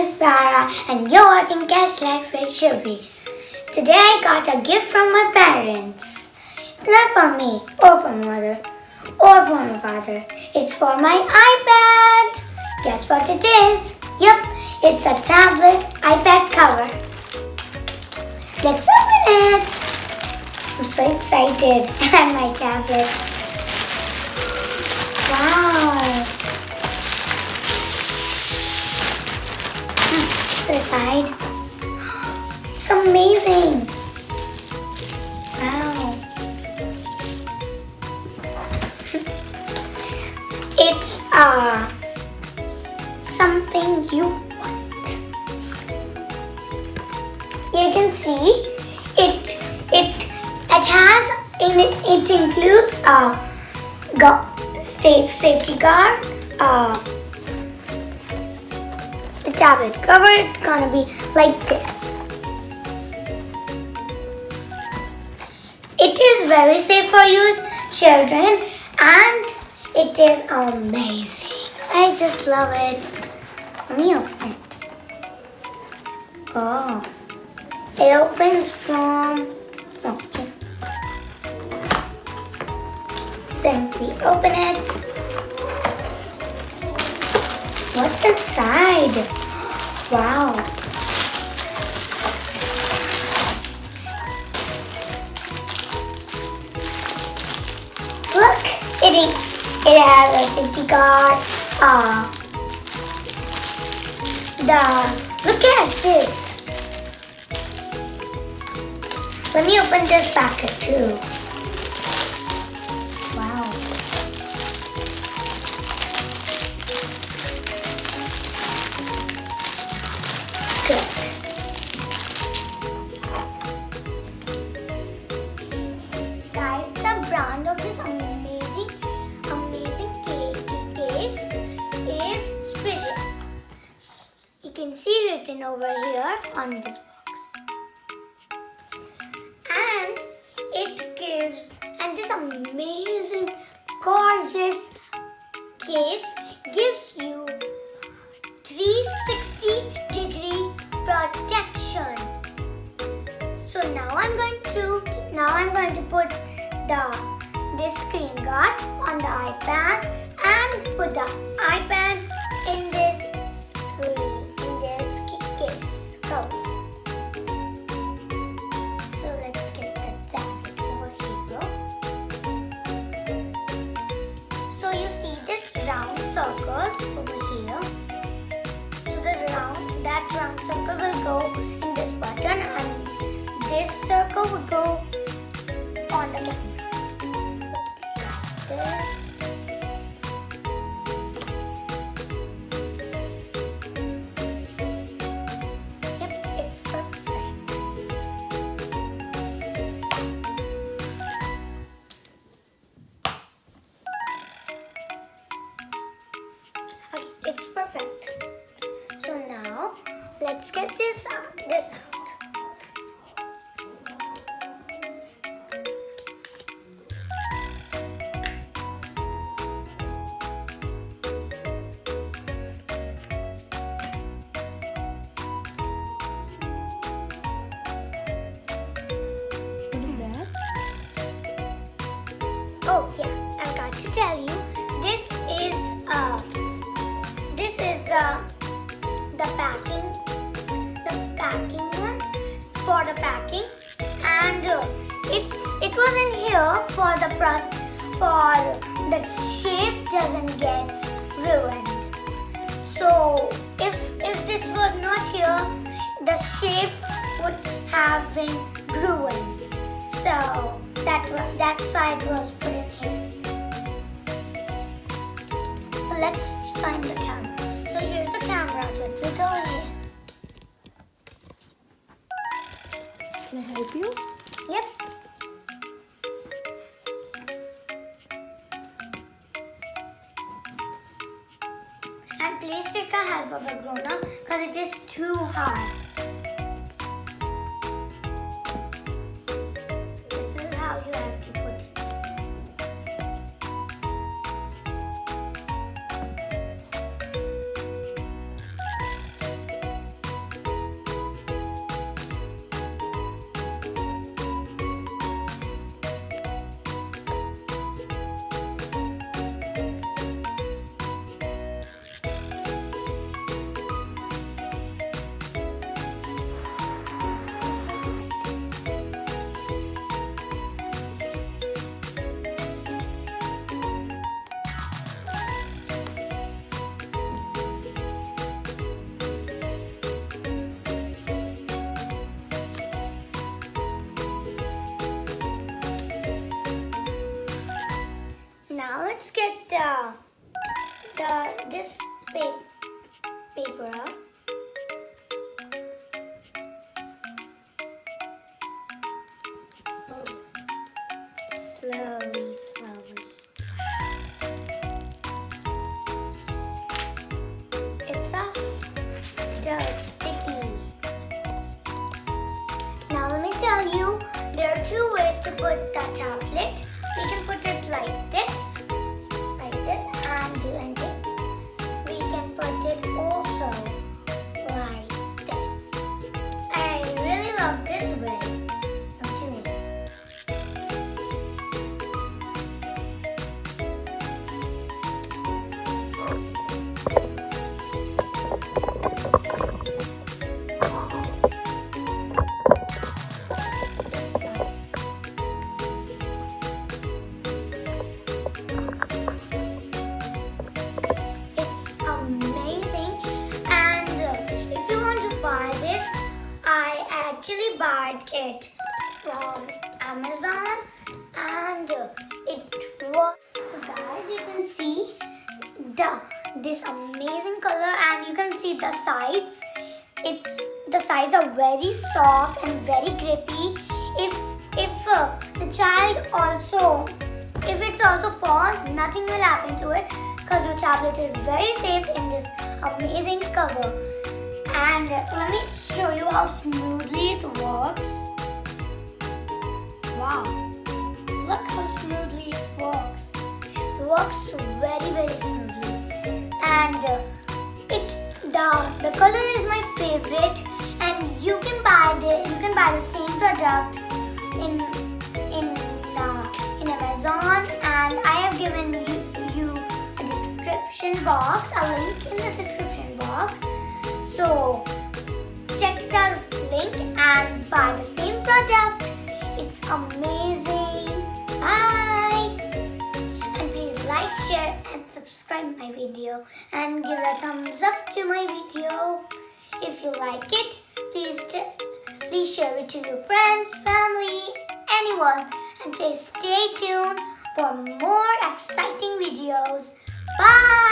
is Sarah and you're watching Catch Life with Shubhi. Today I got a gift from my parents. It's not for me or for my mother or for my father. It's for my iPad. Guess what it is? Yep, it's a tablet iPad cover. Let's open it. I'm so excited. And my tablet. Wow. Put aside. It's amazing. Wow. It's something you want. You can see it has it includes safety guard, the tablet cover. It's gonna be like this. It is very safe for you children and it is amazing. I just love it. Let me open it. Oh, it opens from okay. Simply open it. What's inside? Wow. Look, it has a safety guard. Look at this. Let me open this packet too. Wow. Good. Guys, the brand of this amazing case is SPIGEN. You can see written over here on this box. And this amazing, gorgeous case gives you 360-degree protection. So now I'm going to put this screen guard on the iPad and put the iPad in this case cover. Circle over here. So that round circle will go in this button and this circle will go on the camera. Like this. Yep, it's perfect. It's perfect. So now let's get this out. Oh yeah, I got to tell you, this is the packing one for the packing, and it was in here for the shape doesn't get ruined. So if this was not here, the shape would have been ruined. So that's why it was put in here. So let's find the camera. So here's the camera, so it will go here. Can I help you? Yep. And please take the help of a grown-up because it is too hard. This is how you have to put it. color. Oh. Slowly, slowly. It's off. Still sticky. Now let me tell you, there are two ways to put the tablet. We can put it like this, and do anything. We can put it also like this. I really love this way of doing it. It's amazing, and if you want to buy this, I actually bought it from Amazon, and it was, guys, you can see this amazing color, and you can see the sides. The sides are very soft and very grippy. If the child also, if it's also falls, nothing will happen to it because your tablet is very safe in this amazing cover. And let me show you how smoothly it works. Wow, look how smoothly it works. It works very, very smoothly, and the color is my favorite. And you can buy the same product in Amazon, and I have given you a description box, a link in the description box. So check the link and buy the same product. It's amazing. Bye. And please like, share, and subscribe my video, and give a thumbs up to my video. If you like it, please share it to your friends, family, anyone, and please stay tuned for more exciting videos. Bye!